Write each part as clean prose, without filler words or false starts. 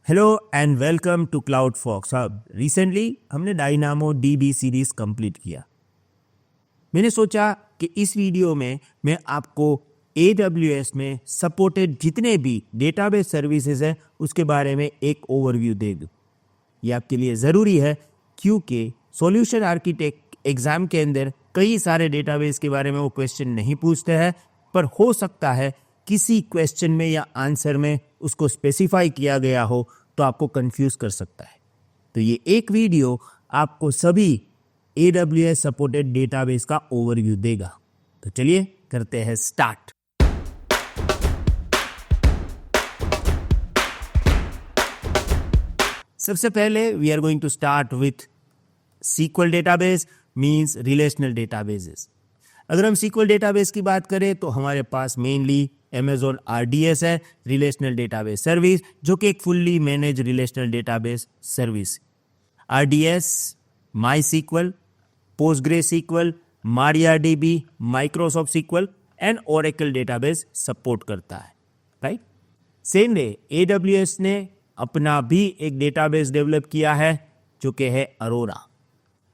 Hello and welcome to Cloud Fox Hub. Recently हमने Dynamo DB series complete किया। मैंने सोचा कि इस वीडियो में मैं आपको AWS में सपोर्टेड जितने भी डेटाबेस सर्विसेज हैं उसके बारे में एक ओवरव्यू दे दूं। ये आपके लिए ज़रूरी है क्योंकि सॉल्यूशन आर्किटेक्ट एग्ज़ाम के अंदर कई सारे डेटाबेस के बारे में वो क्वेश्चन नहीं पूछते हैं, पर हो सकता है किसी क्वेश्चन में या आंसर में उसको स्पेसिफाई किया गया हो तो आपको कंफ्यूज कर सकता है। तो ये एक वीडियो आपको सभी AWS सपोर्टेड डेटाबेस का ओवरव्यू देगा। तो चलिए करते हैं स्टार्ट। सबसे पहले we are going to start with SQL database means relational databases. अगर हम SQL डेटाबेस की बात करें तो हमारे पास मेनली Amazon RDS है, रिलेशनल डेटाबेस सर्विस, जो कि एक fully manage relational database service. RDS, MySQL, PostgreSQL, MariaDB, Microsoft SQL and Oracle database support करता है, राइट। सेम वे AWS ने अपना भी एक डेटाबेस डेवलप किया है जो कि है अरोरा।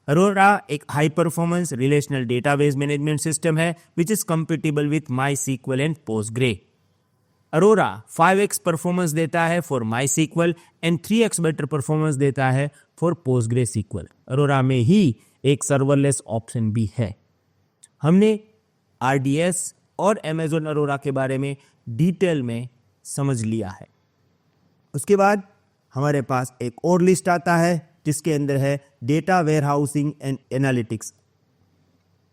अरोरा एक high performance relational database management system है which is compatible with MySQL and Postgre। Aurora 5x performance देता है for MySQL and 3x better performance देता है फॉर PostgreSQL। अरोरा में ही एक सर्वरलेस ऑप्शन भी है। हमने RDS और Amazon अरोरा के बारे में डिटेल में समझ लिया है। उसके बाद हमारे पास एक और लिस्ट आता है जिसके अंदर है data warehousing and analytics.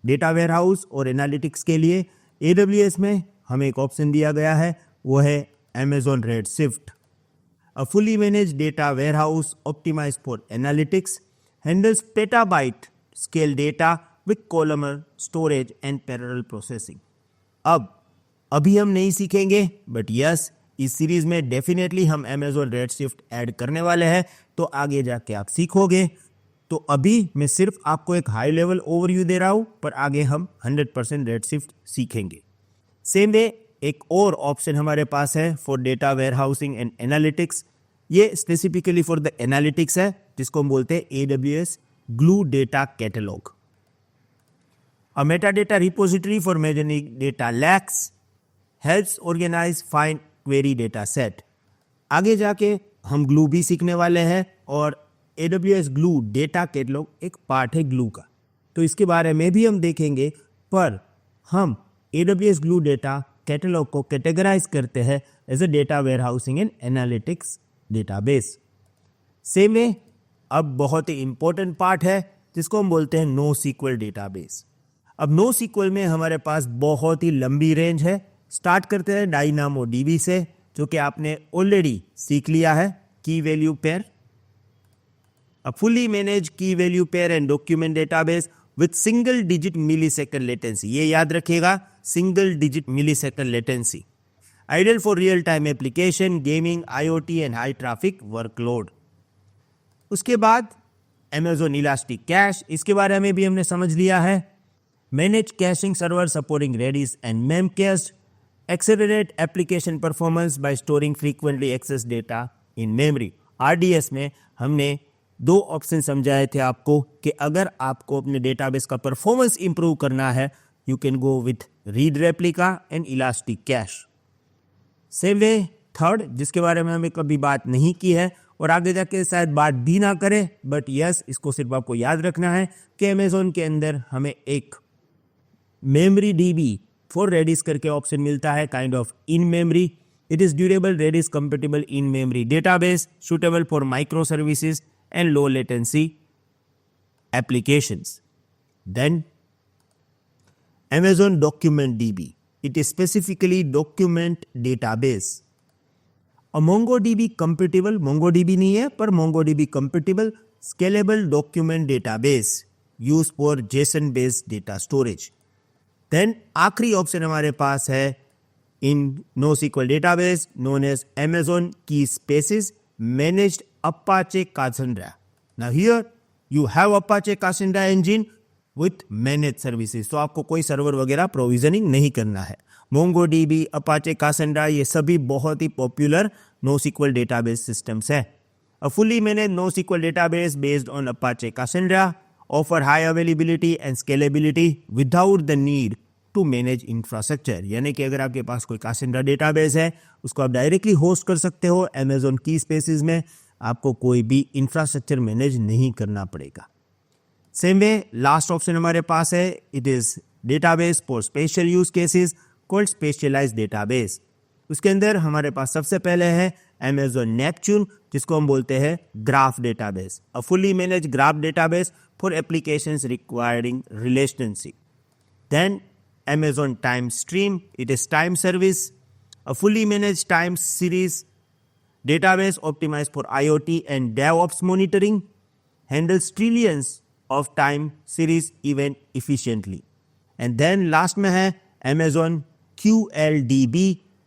Data warehouse और एनालिटिक्स के लिए AWS में हमें एक ऑप्शन दिया गया है, वो है Amazon Redshift। A fully manage data warehouse optimised for analytics, handles petabyte scale data with columnar storage and parallel processing. अभी हम नहीं सीखेंगे, बट यस इस सीरीज में डेफिनेटली हम Amazon Redshift ऐड करने वाले हैं, तो आगे जाके आप सीखोगे। तो अभी मैं सिर्फ आपको एक हाई लेवल ओवरव्यू दे रहा हूं, पर आगे हम 100% Redshift सीखेंगे। सेम वे एक और ऑप्शन हमारे पास है for data warehousing and analytics. ये स्पेसिफिकली फॉर द एनालिटिक्स है, जिसको हम बोलते हैं AWS glue data catalogue. A metadata repository for managing data lakes, helps organise find query data set. आगे जाके हम ग्लू भी सीखने वाले हैं और AWS ग्लू डेटा कैटलॉग एक पार्ट है ग्लू का, तो इसके बारे में भी हम देखेंगे। पर हम AWS ग्लू डेटा कैटलॉग को कैटेगराइज करते हैं as a data warehousing and analytics database. Same में अब बहुत ही इंपॉर्टेंट पार्ट है जिसको हम बोलते हैं NoSQL डेटाबेस। अब NoSQL में हमारे पास बहुत ही लंबी रेंज है। स्टार्ट करते हैं डायनामो DB से, जो कि आपने ऑलरेडी सीख लिया है। Key value pair, a fully managed key value pair and document database with single digit millisecond latency. ये याद रखिएगा, single digit millisecond latency. Ideal for real time application, gaming, IoT and high traffic workload. उसके बाद Amazon elastic cash, इसके बारे में भी हमने समझ लिया है। Manage caching server supporting Redis and Memcached, accelerate application performance by storing frequently accessed data in memory। RDS में हमने दो ऑप्शन समझाए थे आपको कि अगर आपको अपने डेटाबेस का परफॉर्मेंस इंप्रूव करना है, you can go with read replica and elastic cash. Same way third, जिसके बारे में हमें कभी बात नहीं की है और आगे जाके शायद बात भी ना करें, बट यस इसको सिर्फ आपको याद रखना है कि Amazon के अंदर हमें एक मेमोरी DB फॉर रेडिस करके ऑप्शन मिलता है, kind of in memory. It is durable Redis compatible in memory database suitable for micro services and low latency applications. Then Amazon document DB, it is specifically document database. और MongoDB compatible, MongoDB नहीं है पर MongoDB compatible scalable document database use for JSON based data storage. Then आखिरी option हमारे पास है in NoSQL database known as Amazon की spaces managed Apache Cassandra। Now here you have Apache Cassandra engine with manage services, तो आपको कोई server वगैरह provisioning नहीं करना है। MongoDB, Apache Cassandra, ये सभी बहुत ही पॉपुलर NoSQL डेटाबेस सिस्टम्स है. A fully managed NoSQL database based on Apache Cassandra offer high availability and scalability without the need to manage infrastructure. यानी कि अगर आपके पास कोई Cassandra डेटाबेस है, उसको आप डायरेक्टली होस्ट कर सकते हो Amazon की स्पेसिस में, आपको कोई भी इंफ्रास्ट्रक्चर मैनेज नहीं करना पड़ेगा. सेम वे लास्ट ऑप्शन हमारे पास है, it is database for special use cases called specialised database. उसके अंदर हमारे पास सबसे पहले है Amazon Neptune, जिसको हम बोलते हैं graph database. A fully manage graph database for applications requiring relationship. Then Amazon Time Stream, it is time service, a fully managed time series database optimized for IoT and DevOps monitoring, handles trillions of time series event efficiently. And then last में है Amazon QLDB,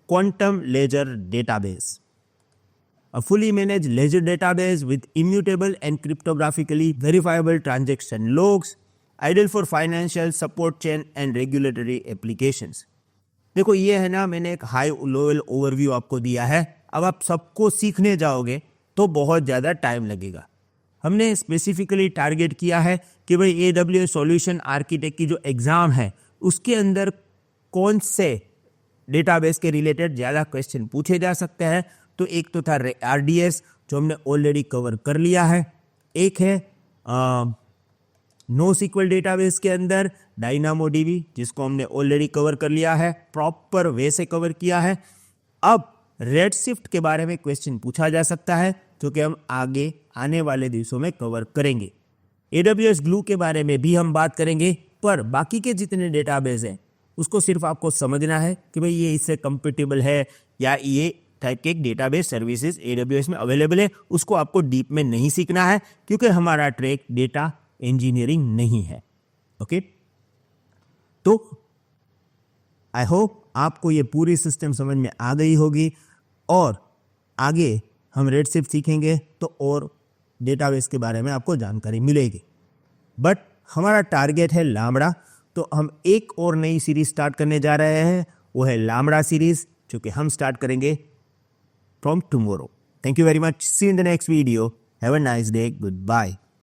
Quantum Ledger Database. A fully managed ledger database with immutable and cryptographically verifiable transaction logs, ideal for financial support chain and regulatory applications. देखो ये है ना, मैंने एक high level overview आपको दिया है. अब आप सबको सीखने जाओगे तो बहुत ज़्यादा टाइम लगेगा. हमने स्पेसिफिकली टारगेट किया है कि भाई AWS सॉल्यूशन आर्किटेक्ट की जो एग्ज़ाम है उसके अंदर कौन से डेटाबेस के रिलेटेड ज़्यादा क्वेश्चन पूछे जा सकते हैं. तो एक तो था RDS जो हमने ऑलरेडी कवर कर लिया है, एक है NoSQL डेटाबेस के अंदर DynamoDB जिसको हमने ऑलरेडी कवर कर लिया है, प्रॉपर वे से कवर किया है. अब रेडशिफ्ट के बारे में क्वेश्चन पूछा जा सकता है जो कि हम आगे आने वाले दिवसों में कवर करेंगे. AWS Glue के बारे में भी हम बात करेंगे, पर बाकी के जितने डेटाबेस हैं उसको सिर्फ आपको समझना है कि भाई ये इससे कंपेटेबल है या ये टाइप के डेटाबेस सर्विसेज AWS में अवेलेबल है. उसको आपको डीप में नहीं सीखना है क्योंकि हमारा ट्रैक डेटा इंजीनियरिंग नहीं है. ओके, तो आई होप आपको ये पूरी सिस्टम समझ में आ गई होगी और आगे हम रेडशिफ्ट सीखेंगे तो और डेटाबेस के बारे में आपको जानकारी मिलेगी. बट हमारा टारगेट है लामड़ा, तो हम एक और नई सीरीज स्टार्ट करने जा रहे हैं, वो है लामड़ा सीरीज, जो कि हम स्टार्ट करेंगे from tomorrow. Thank you very much. See in the next video. Have a nice day. Good bye.